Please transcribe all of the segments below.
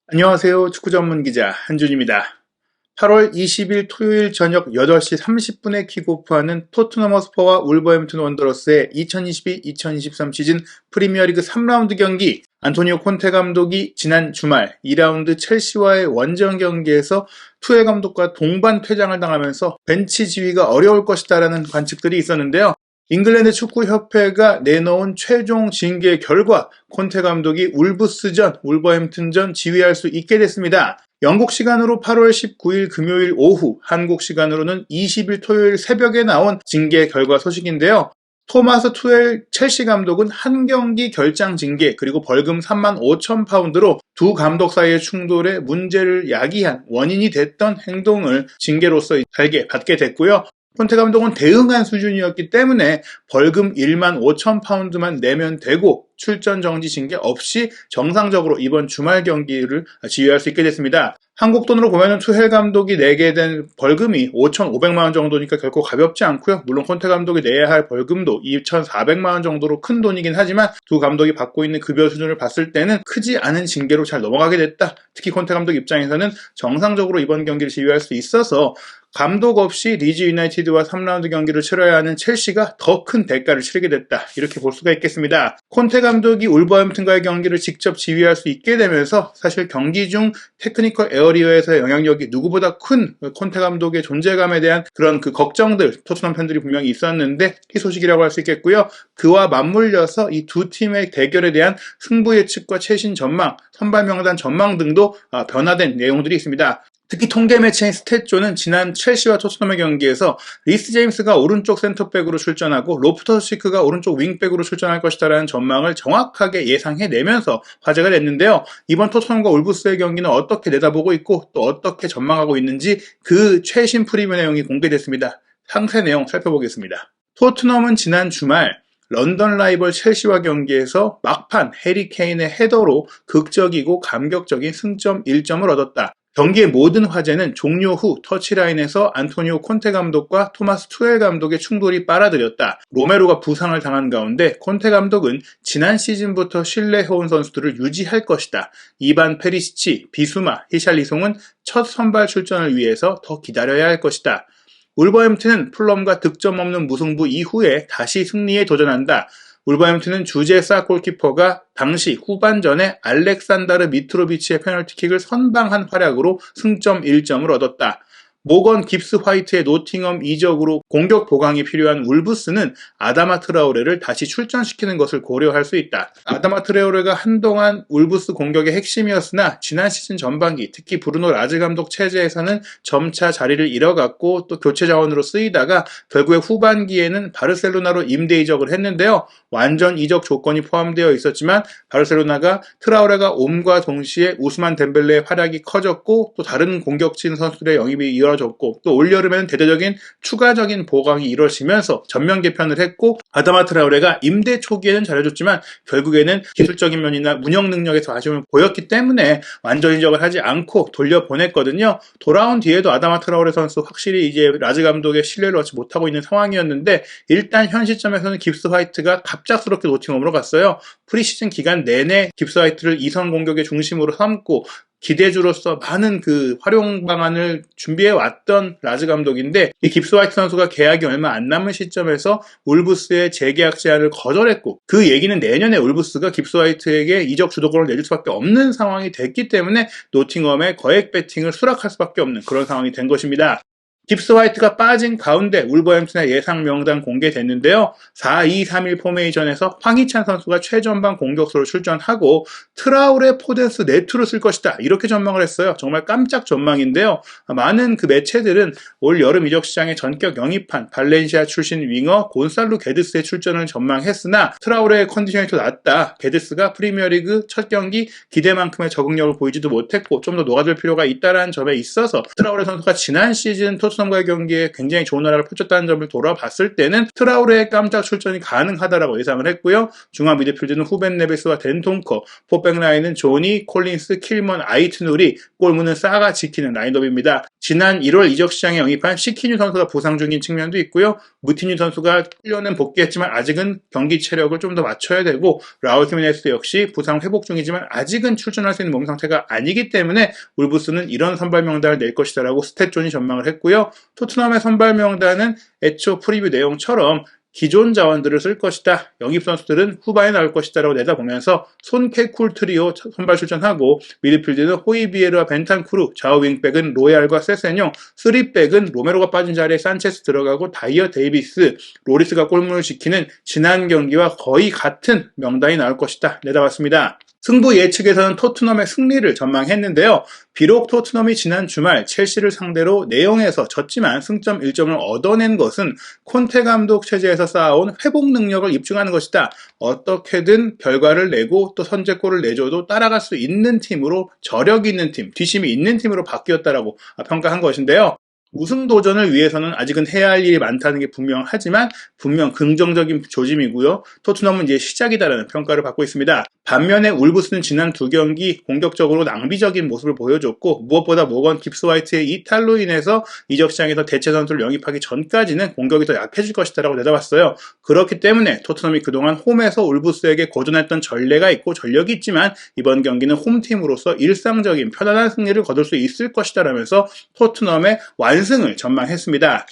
안녕하세요. 축구 전문 기자 한준입니다. 8월 20일 토요일 저녁 8시 30분에 킥오프하는 토트넘 허스퍼와 울버햄튼 원더러스의 2022-2023 시즌 프리미어리그 3라운드 경기. 안토니오 콘테 감독이 지난 주말 2라운드 첼시와의 원정 경기에서 투엘 감독과 동반 퇴장을 당하면서 벤치 지휘가 어려울 것이다라는 관측들이 있었는데요. 잉글랜드 축구협회가 내놓은 최종 징계 결과 콘테 감독이 울브스전, 울버햄튼전 지휘할 수 있게 됐습니다. 영국 시간으로 8월 19일 금요일 오후, 한국 시간으로는 20일 토요일 새벽에 나온 징계 결과 소식인데요. 토마스 투엘 첼시 감독은 한 경기 결장 징계 그리고 벌금 35,000파운드로 두 감독 사이의 충돌에 문제를 야기한 원인이 됐던 행동을 징계로서 달게 받게 됐고요. 콘테 감독은 대응한 수준이었기 때문에 벌금 15,000파운드만 내면 되고 출전 정지 징계 없이 정상적으로 이번 주말 경기를 지휘할 수 있게 됐습니다. 한국 돈으로 보면 투헬 감독이 내게 된 벌금이 5,500만 원 정도니까 결코 가볍지 않고요. 물론 콘테 감독이 내야 할 벌금도 2,400만 원 정도로 큰 돈이긴 하지만 두 감독이 받고 있는 급여 수준을 봤을 때는 크지 않은 징계로 잘 넘어가게 됐다. 특히 콘테 감독 입장에서는 정상적으로 이번 경기를 지휘할 수 있어서 감독 없이 리즈 유나이티드와 3라운드 경기를 치러야 하는 첼시가 더 큰 대가를 치르게 됐다. 이렇게 볼 수가 있겠습니다. 콘테 감독이 울버햄튼과의 경기를 직접 지휘할 수 있게 되면서 사실 경기 중 테크니컬 에어리어에서의 영향력이 누구보다 큰 콘테 감독의 존재감에 대한 그런 걱정들 토트넘 팬들이 분명히 있었는데 희소식이라고 할 수 있겠고요. 그와 맞물려서 이 두 팀의 대결에 대한 승부 예측과 최신 전망, 선발 명단 전망 등도 변화된 내용들이 있습니다. 특히 통계 매체인 스탯조는 지난 첼시와 토트넘의 경기에서 리스 제임스가 오른쪽 센터백으로 출전하고 로프터스 치크가 오른쪽 윙백으로 출전할 것이다라는 전망을 정확하게 예상해내면서 화제가 됐는데요. 이번 토트넘과 울브스의 경기는 어떻게 내다보고 있고 또 어떻게 전망하고 있는지 그 최신 프리뷰 내용이 공개됐습니다. 상세 내용 살펴보겠습니다. 토트넘은 지난 주말 런던 라이벌 첼시와 경기에서 막판 해리 케인의 헤더로 극적이고 감격적인 승점 1점을 얻었다. 경기의 모든 화제는 종료 후 터치라인에서 안토니오 콘테 감독과 토마스 투엘 감독의 충돌이 빨아들였다. 로메로가 부상을 당한 가운데 콘테 감독은 지난 시즌부터 신뢰해온 선수들을 유지할 것이다. 이반 페리시치, 비수마, 히샬리송은 첫 선발 출전을 위해서 더 기다려야 할 것이다. 울버햄튼은 풀럼과 득점 없는 무승부 이후에 다시 승리에 도전한다. 울버햄튼은 주제사 골키퍼가 당시 후반전에 알렉산다르 미트로비치의 페널티킥을 선방한 활약으로 승점 1점을 얻었다. 모건 깁스 화이트의 노팅엄 이적으로 공격 보강이 필요한 울브스는 아다마 트라오레를 다시 출전시키는 것을 고려할 수 있다. 아다마 트라오레가 한동안 울브스 공격의 핵심이었으나 지난 시즌 전반기 특히 브루노 라즈 감독 체제에서는 점차 자리를 잃어갔고 또 교체 자원으로 쓰이다가 결국에 후반기에는 바르셀로나로 임대 이적을 했는데요. 완전 이적 조건이 포함되어 있었지만 바르셀로나가 트라오레가 옴과 동시에 우스만 덴벨레의 활약이 커졌고 또 다른 공격진 선수들의 영입이 이어졌고 또 올여름에는 대대적인 추가적인 보강이 이루어지면서 전면 개편을 했고 아다마 트라오레가 임대 초기에는 잘해줬지만 결국에는 기술적인 면이나 운영 능력에서 아쉬움을 보였기 때문에 완전 이적을 하지 않고 돌려보냈거든요. 돌아온 뒤에도 아다마 트라오레 선수 확실히 이제 라즈 감독의 신뢰를 얻지 못하고 있는 상황이었는데 일단 현 시점에서는 깁스 화이트가 갑작스럽게 노팅엄으로 갔어요. 프리시즌 기간 내내 깁스 화이트를 이선 공격의 중심으로 삼고 기대주로서 많은 활용 방안을 준비해 왔던 라즈 감독인데 이 깁스 화이트 선수가 계약이 얼마 안 남은 시점에서 울브스의 재계약 제안을 거절했고 그 얘기는 내년에 울브스가 깁스 화이트에게 이적 주도권을 내줄 수밖에 없는 상황이 됐기 때문에 노팅엄의 거액 배팅을 수락할 수밖에 없는 그런 상황이 된 것입니다. 깁스 화이트가 빠진 가운데 울버햄튼의 예상 명단 공개됐는데요. 4-2-3-1 포메이션에서 황희찬 선수가 최전방 공격수로 출전하고 트라우레, 포데스, 네투를 쓸 것이다. 이렇게 전망을 했어요. 정말 깜짝 전망인데요. 많은 매체들은 올 여름 이적 시장에 전격 영입한 발렌시아 출신 윙어 곤살루 게드스의 출전을 전망했으나 트라우레의 컨디션이 더 낫다. 게드스가 프리미어리그 첫 경기 기대만큼의 적응력을 보이지도 못했고 좀 더 녹아들 필요가 있다는 점에 있어서 트라우레 선수가 지난 시즌 토트넘 토트넘과의 경기에 굉장히 좋은 활약을 펼쳤다는 점을 돌아봤을 때는 트라우레의 깜짝 출전이 가능하다라고 예상을 했고요. 중앙 미드필드는 후벤 네베스와 덴통커, 포백 라인은 조니, 콜린스, 킬먼, 아이트누리, 골문은 싸가 지키는 라인업입니다. 지난 1월 이적 시장에 영입한 시키뉴 선수가 부상 중인 측면도 있고요. 무티뉴 선수가 훈련은 복귀했지만 아직은 경기 체력을 좀 더 맞춰야 되고, 라울 히메네스 역시 부상 회복 중이지만 아직은 출전할 수 있는 몸 상태가 아니기 때문에 울브스는 이런 선발 명단을 낼 것이다라고 스탯존이 전망을 했고요. 토트넘의 선발 명단은 애초 프리뷰 내용처럼 기존 자원들을 쓸 것이다. 영입 선수들은 후반에 나올 것이다라고 내다보면서 손케쿨 트리오 선발 출전하고, 미드필드는 호이비에르와 벤탄쿠르, 좌우 윙백은 로얄과 세세뇽, 3백은 로메로가 빠진 자리에 산체스 들어가고 다이어 데이비스, 로리스가 골문을 지키는 지난 경기와 거의 같은 명단이 나올 것이다 내다봤습니다. 승부 예측에서는 토트넘의 승리를 전망했는데요. 비록 토트넘이 지난 주말 첼시를 상대로 내용에서 졌지만 승점 1점을 얻어낸 것은 콘테 감독 체제에서 쌓아온 회복 능력을 입증하는 것이다. 어떻게든 결과를 내고 또 선제골을 내줘도 따라갈 수 있는 팀으로, 저력 있는 팀, 뒷심이 있는 팀으로 바뀌었다라고 평가한 것인데요. 우승 도전을 위해서는 아직은 해야 할 일이 많다는 게 분명하지만 분명 긍정적인 조짐이고요. 토트넘은 이제 시작이다라는 평가를 받고 있습니다. 반면에 울브스는 지난 두 경기 공격적으로 낭비적인 모습을 보여줬고, 무엇보다 모건 깁스 화이트의 이탈로 인해서 이적 시장에서 대체 선수를 영입하기 전까지는 공격이 더 약해질 것이다라고 내다봤어요. 그렇기 때문에 토트넘이 그동안 홈에서 울브스에게 고전했던 전례가 있고 전력이 있지만 이번 경기는 홈팀으로서 일상적인 편안한 승리를 거둘 수 있을 것이다라면서 토트넘의 완승을 전망했습니다.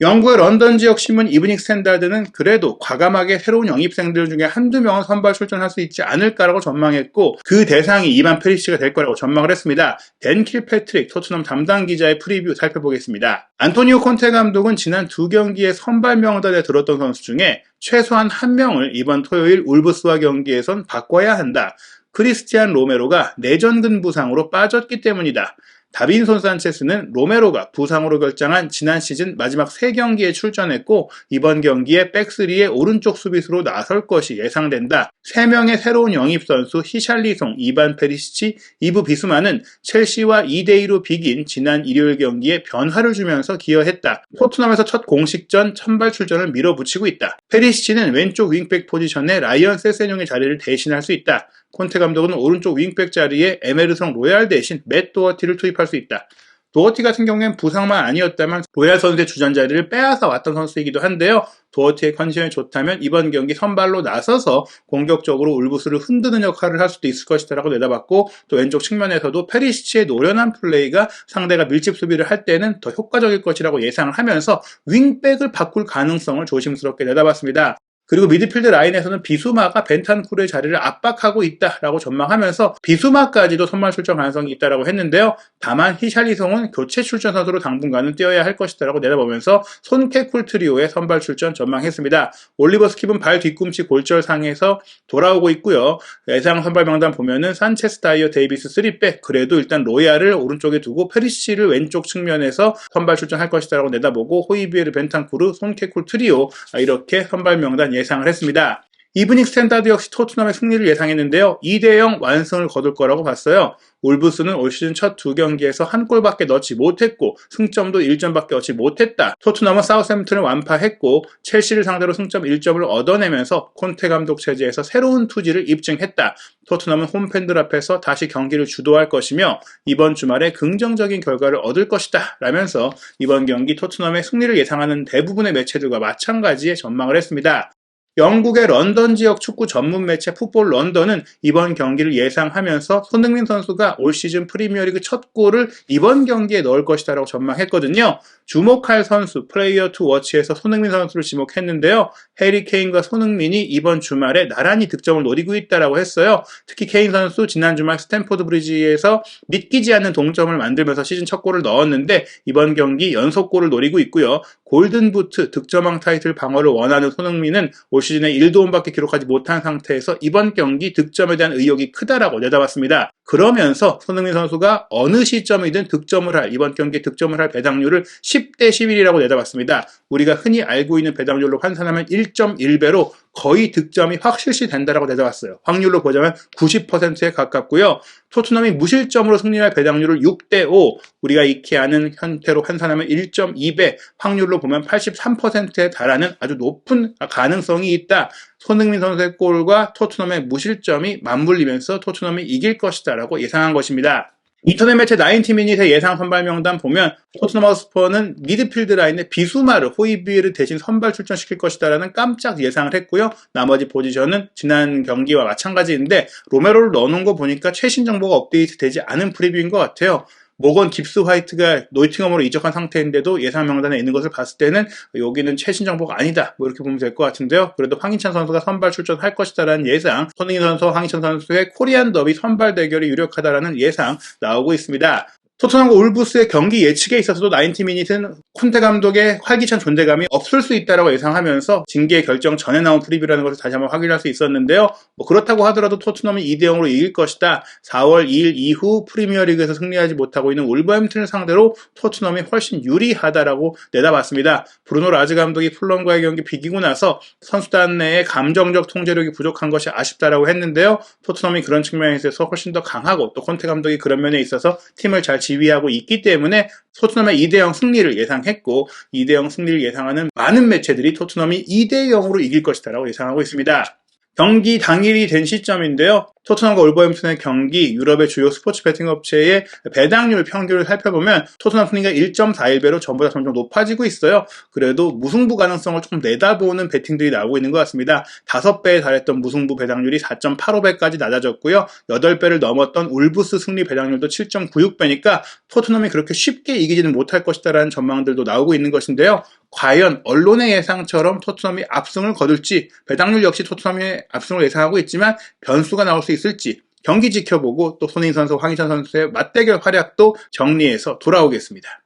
영국의 런던 지역 신문 이브닝 스탠다드는 그래도 과감하게 새로운 영입생들 중에 한두 명은 선발 출전할 수 있지 않을까라고 전망했고, 그 대상이 이반 페리시치가 될 거라고 전망을 했습니다. 댄 킬패트릭 토트넘 담당 기자의 프리뷰 살펴보겠습니다. 안토니오 콘테 감독은 지난 두 경기의 선발 명단에 들었던 선수 중에 최소한 한 명을 이번 토요일 울브스와 경기에선 바꿔야 한다. 크리스티안 로메로가 내전근 부상으로 빠졌기 때문이다. 다빈손 산체스는 로메로가 부상으로 결장한 지난 시즌 마지막 3경기에 출전했고 이번 경기에 백스리의 오른쪽 수비수로 나설 것이 예상된다. 3명의 새로운 영입 선수 히샬리송, 이반 페리시치, 이브 비스마는 첼시와 2대2로 비긴 지난 일요일 경기에 변화를 주면서 기여했다. 토트넘에서 첫 공식전 선발 출전을 밀어붙이고 있다. 페리시치는 왼쪽 윙백 포지션에 라이언 세세뇽의 자리를 대신할 수 있다. 콘테 감독은 오른쪽 윙백 자리에 에메르송 로얄 대신 맷 도어티를 투입할 수 있다. 도어티 같은 경우엔 부상만 아니었다면 로얄 선수의 주전 자리를 빼앗아 왔던 선수이기도 한데요. 도어티의 컨디션이 좋다면 이번 경기 선발로 나서서 공격적으로 울브스를 흔드는 역할을 할 수도 있을 것이다라고 내다봤고, 또 왼쪽 측면에서도 페리시치의 노련한 플레이가 상대가 밀집 수비를 할 때는 더 효과적일 것이라고 예상을 하면서 윙백을 바꿀 가능성을 조심스럽게 내다봤습니다. 그리고 미드필드 라인에서는 비수마가 벤탄쿠르의 자리를 압박하고 있다라고 전망하면서 비수마까지도 선발 출전 가능성이 있다라고 했는데요. 다만 히샬리송은 교체 출전 선수로 당분간은 뛰어야 할 것이다라고 내다보면서 손케쿨 트리오의 선발 출전 전망했습니다. 올리버 스킵은 발 뒤꿈치 골절상에서 돌아오고 있고요. 예상 선발 명단 보면은 산체스, 다이어, 데이비스 3백, 그래도 일단 로얄을 오른쪽에 두고 페리시치를 왼쪽 측면에서 선발 출전할 것이다라고 내다보고 호이비에르, 벤탄쿠르, 손케쿨 트리오, 이렇게 선발 명단 예상을 했습니다. 이브닝 스탠다드 역시 토트넘의 승리를 예상했는데요. 2대0 완승을 거둘 거라고 봤어요. 울브스는 올 시즌 첫 두 경기에서 한 골밖에 넣지 못했고 승점도 1점밖에 얻지 못했다. 토트넘은 사우샘프턴을 완파했고 첼시를 상대로 승점 1점을 얻어내면서 콘테 감독 체제에서 새로운 투지를 입증했다. 토트넘은 홈팬들 앞에서 다시 경기를 주도할 것이며 이번 주말에 긍정적인 결과를 얻을 것이다 라면서 이번 경기 토트넘의 승리를 예상하는 대부분의 매체들과 마찬가지의 전망을 했습니다. 영국의 런던 지역 축구 전문 매체 풋볼 런던은 이번 경기를 예상하면서 손흥민 선수가 올 시즌 프리미어리그 첫 골을 이번 경기에 넣을 것이다라고 전망했거든요. 주목할 선수 플레이어 투 워치에서 손흥민 선수를 지목했는데요. 해리 케인과 손흥민이 이번 주말에 나란히 득점을 노리고 있다라고 했어요. 특히 케인 선수 지난 주말 스탠포드 브리지에서 믿기지 않는 동점을 만들면서 시즌 첫 골을 넣었는데 이번 경기 연속골을 노리고 있고요. 골든부트 득점왕 타이틀 방어를 원하는 손흥민은 올 시즌에 1도움밖에 기록하지 못한 상태에서 이번 경기 득점에 대한 의욕이 크다라고 내다봤습니다. 그러면서 손흥민 선수가 어느 시점이든 이번 경기에 득점을 할 배당률을 10대 11이라고 내다봤습니다. 우리가 흔히 알고 있는 배당률로 환산하면 1.1배로 거의 득점이 확실시 된다라고 내다봤어요. 확률로 보자면 90%에 가깝고요. 토트넘이 무실점으로 승리할 배당률을 6대5, 우리가 익히 아는 형태로 환산하면 1.2배, 확률로 보면 83%에 달하는 아주 높은 가능성이 있다. 손흥민 선수의 골과 토트넘의 무실점이 맞물리면서 토트넘이 이길 것이다 라고 예상한 것입니다. 인터넷 매체 90미닛의 예상 선발 명단 보면 토트넘 허스퍼는 미드필드 라인에 비수마르, 호이비에를 대신 선발 출전시킬 것이다라는 깜짝 예상을 했고요. 나머지 포지션은 지난 경기와 마찬가지인데 로메로를 넣어놓은 거 보니까 최신 정보가 업데이트 되지 않은 프리뷰인 것 같아요. 모건 깁스 화이트가 노팅엄으로 이적한 상태인데도 예상 명단에 있는 것을 봤을 때는 여기는 최신 정보가 아니다, 뭐 이렇게 보면 될 것 같은데요. 그래도 황희찬 선수가 선발 출전할 것이다라는 예상, 손흥민 선수와 황희찬 선수의 코리안 더비 선발 대결이 유력하다라는 예상 나오고 있습니다. 토트넘과 울브스의 경기 예측에 있어서도 90미닛은 콘테 감독의 활기찬 존재감이 없을 수 있다고 예상하면서 징계 결정 전에 나온 프리뷰라는 것을 다시 한번 확인할 수 있었는데요. 그렇다고 하더라도 토트넘이 2대0으로 이길 것이다. 4월 2일 이후 프리미어리그에서 승리하지 못하고 있는 울버햄튼을 상대로 토트넘이 훨씬 유리하다라고 내다봤습니다. 브루노 라즈 감독이 풀럼과의 경기 비기고 나서 선수단 내의 감정적 통제력이 부족한 것이 아쉽다라고 했는데요. 토트넘이 그런 측면에 있어서 훨씬 더 강하고 또 콘테 감독이 그런 면에 있어서 팀을 잘 지휘하고 있기 때문에 토트넘의 2대0 승리를 예상했고 2대0 승리를 예상하는 많은 매체들이 토트넘이 2대0으로 이길 것이다 라고 예상하고 있습니다. 경기 당일이 된 시점인데요. 토트넘과 울버햄튼의 경기, 유럽의 주요 스포츠 베팅 업체의 배당률 평균을 살펴보면 토트넘 승리가 1.41배로 전보다 점점 높아지고 있어요. 그래도 무승부 가능성을 조금 내다보는 베팅들이 나오고 있는 것 같습니다. 5배에 달했던 무승부 배당률이 4.85배까지 낮아졌고요. 8배를 넘었던 울브스 승리 배당률도 7.96배니까 토트넘이 그렇게 쉽게 이기지는 못할 것이다라는 전망들도 나오고 있는 것인데요. 과연 언론의 예상처럼 토트넘이 압승을 거둘지, 배당률 역시 토트넘이 압승을 예상하고 있지만 변수가 나올 수 있을지 경기 지켜보고 또 손흥민 선수, 황희찬 선수의 맞대결 활약도 정리해서 돌아오겠습니다.